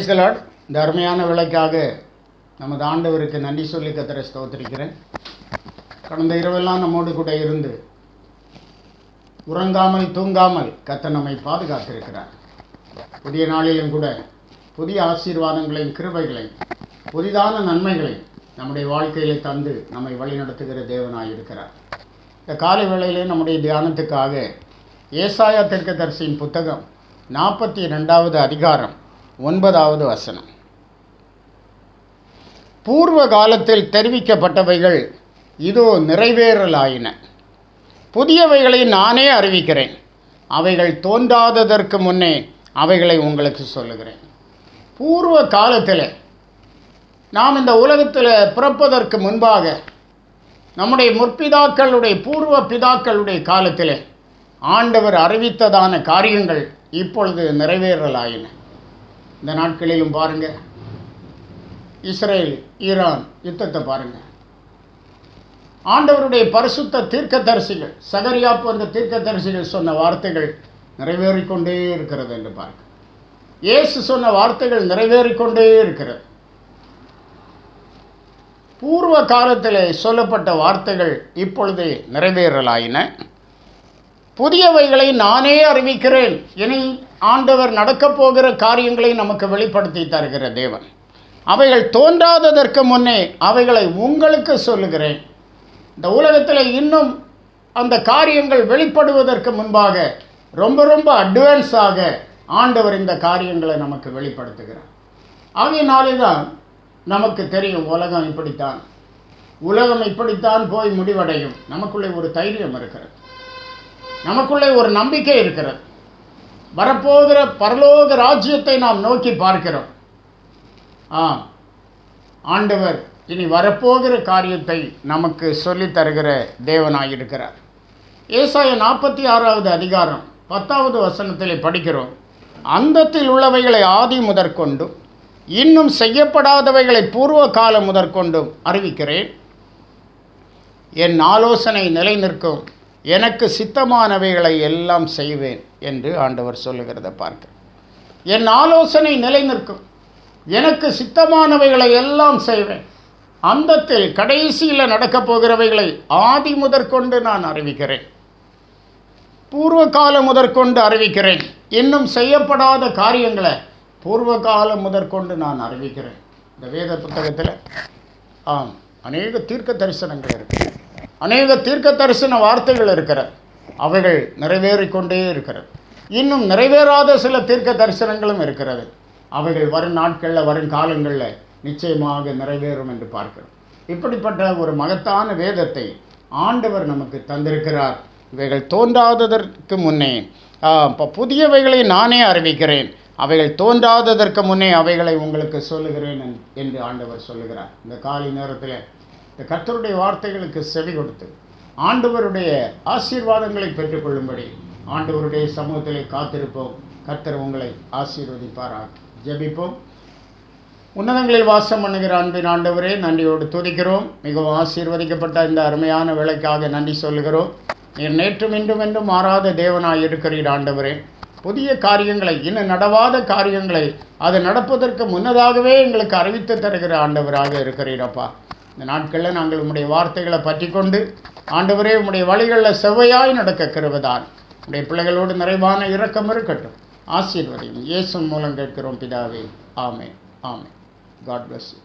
Praise the Lord. இந்த அருமையான விலைக்காக நமது ஆண்டவருக்கு நன்றி சொல்லி கர்த்தரை ஸ்தோத்திரிக்கிறேன். கடந்த இரவெல்லாம் நம்மோடு கூட இருந்து உறங்காமல் தூங்காமல் கர்த்தர் நம்மை பாதுகாத்திருக்கிறார். புதிய நாளிலும் கூட புதிய ஆசீர்வாதங்களையும் கிருபைகளையும் புதிதான நன்மைகளையும் நம்முடைய வாழ்க்கையிலே தந்து நம்மை வழிநடத்துகிற தேவனாய் இருக்கிறார். இந்த காலை வேளையிலே நம்முடைய தியானத்துக்காக ஏசாயா தீர்க்கதரிசியின் புத்தகம் 42வது அதிகாரம் 9வது வசனம். பூர்வ காலத்தில் தெரிவிக்கப்பட்டவைகள் இதோ நிறைவேறலாயின, புதியவைகளை நானே அறிவிக்கிறேன், அவைகள் தோன்றாததற்கு முன்னே அவைகளை உங்களுக்கு சொல்லுகிறேன். பூர்வ காலத்தில் நாம் இந்த உலகத்தில் பிறப்பதற்கு முன்பாக நம்முடைய முற்பிதாக்களுடைய பூர்வ பிதாக்களுடைய காலத்தில் ஆண்டவர் அறிவித்ததான காரியங்கள் இப்பொழுது நிறைவேறலாயின. இந்த நாட்களிலும் பாருங்கள், இஸ்ரேல் ஈரான் யுத்தத்தை பாருங்கள். ஆண்டவருடைய பரிசுத்த தீர்க்கதரிசிகள் சகரியா போன்ற தீர்க்கதரிசிகள் சொன்ன வார்த்தைகள் நிறைவேறிக்கொண்டே இருக்கிறது என்று பாருங்கள். இயேசு சொன்ன வார்த்தைகள் நிறைவேறிக்கொண்டே இருக்கிறது. பூர்வ காலத்தில் சொல்லப்பட்ட வார்த்தைகள் இப்பொழுது நிறைவேறலாயின, புதியவைகளை நானே அறிவிக்கிறேன். இனி ஆண்டவர் நடக்கப் போகிற காரியங்களை நமக்கு வெளிப்படுத்தி தருகிற தேவன். அவைகள் தோன்றாததற்கு முன்னே அவைகளை உங்களுக்கு சொல்லுகிறேன். இந்த உலகத்தில் இன்னும் அந்த காரியங்கள் வெளிப்படுவதற்கு முன்பாக ரொம்ப அட்வான்ஸாக ஆண்டவர் இந்த காரியங்களை நமக்கு வெளிப்படுத்துகிறார். ஆகையினாலே தான் நமக்கு தெரியும், உலகம் இப்படித்தான் போய் முடிவடையும். நமக்குள்ளே ஒரு தைரியம் இருக்கிறது, நமக்குள்ளே ஒரு நம்பிக்கை இருக்கிறது. வரப்போகிற பரலோக ராஜ்யத்தை நாம் நோக்கி பார்க்கிறோம். ஆண்டவர் இனி வரப்போகிற காரியத்தை நமக்கு சொல்லித் தருகிற தேவனாயிருக்கிறார். ஏசாயா 46வது அதிகாரம் 10வது வசனத்திலே படிக்கிறோம். அந்தத்தில் உள்ளவைகளை ஆதி முதற்கொண்டும் இன்னும் செய்யப்படாதவைகளை பூர்வ காலம் முதற்கொண்டும் அறிவிக்கிறேன். என் ஆலோசனை நிலை நிற்கும், எனக்கு சித்தமானவைகளை எல்லாம் செய்வேன் என்று ஆண்டவர் சொல்லுகிறத பார்க்கிறேன். என் ஆலோசனை நிலை நிற்கும், எனக்கு சித்தமானவைகளை எல்லாம் செய்வேன். அந்தத்தில் கடைசியில் நடக்கப் போகிறவைகளை ஆதி முதற்கொண்டு நான் அறிவிக்கிறேன், பூர்வ காலம் முதற்கொண்டு அறிவிக்கிறேன். இன்னும் செய்யப்படாத காரியங்களை பூர்வ காலம் முதற்கொண்டு நான் அறிவிக்கிறேன். இந்த வேத புத்தகத்தில் அநேக தீர்க்க தரிசனங்கள் இருக்குது, அநேக தீர்க்க தரிசன வார்த்தைகள் இருக்கிறது. அவைகள் நிறைவேறிக்கொண்டே இருக்கிறது. இன்னும் நிறைவேறாத சில தீர்க்க தரிசனங்களும் இருக்கிறது. அவைகள் வரும் நாட்களில் வரும் காலங்களில் நிச்சயமாக நிறைவேறும் என்று பார்க்கிறோம். இப்படிப்பட்ட ஒரு மகத்தான வேதத்தை ஆண்டவர் நமக்கு தந்திருக்கிறார். இவைகள் தோன்றாததற்கு முன்னே புதியவைகளை நானே அறிவிக்கிறேன், அவைகள் தோன்றாததற்கு முன்னே அவைகளை உங்களுக்கு சொல்லுகிறேன் என்று ஆண்டவர் சொல்லுகிறார். இந்த காலை நேரத்தில் இந்த கர்த்தருடைய வார்த்தைகளுக்கு செவி கொடுத்து ஆண்டவருடைய ஆசீர்வாதங்களை பெற்றுக்கொள்ளும்படி ஆண்டவருடைய சமூகத்திலே காத்திருப்போம். கர்த்தர் உங்களை ஆசீர்வதிப்பாராக. ஜெபிப்போம். உன்னதங்களில் வாசம் பண்ணுகிற அன்பின் ஆண்டவரே, நன்றியோடு துதிக்கிறோம். மிகவும் ஆசீர்வதிக்கப்பட்ட இந்த அருமையான வேலைக்காக நன்றி சொல்லுகிறோம். நீர் நேற்றும் இன்றும் என்றும் மாறாத தேவனாய் இருக்கிறீர் ஆண்டவரே. புதிய காரியங்களை, இன்னும் நடவாத காரியங்களை அது நடப்பதற்கு முன்னதாகவே எங்களுக்கு அறிவித்து தருகிற ஆண்டவராக இருக்கிறீரப்பா. இந்த நாட்களில் நாங்கள் உம்முடைய வார்த்தைகளை பற்றி கொண்டு ஆண்டவரே உம்முடைய வழிகளில் செவ்வையாய் நடக்க கிருபைதான். உடைய பிள்ளைகளோடு நிறைவான இரக்கம் இருக்கட்டும். ஆசீர்வதியும். இயேசு மூலம் கேட்கிறோம் பிதாவே. ஆமென். ஆமென். God bless you.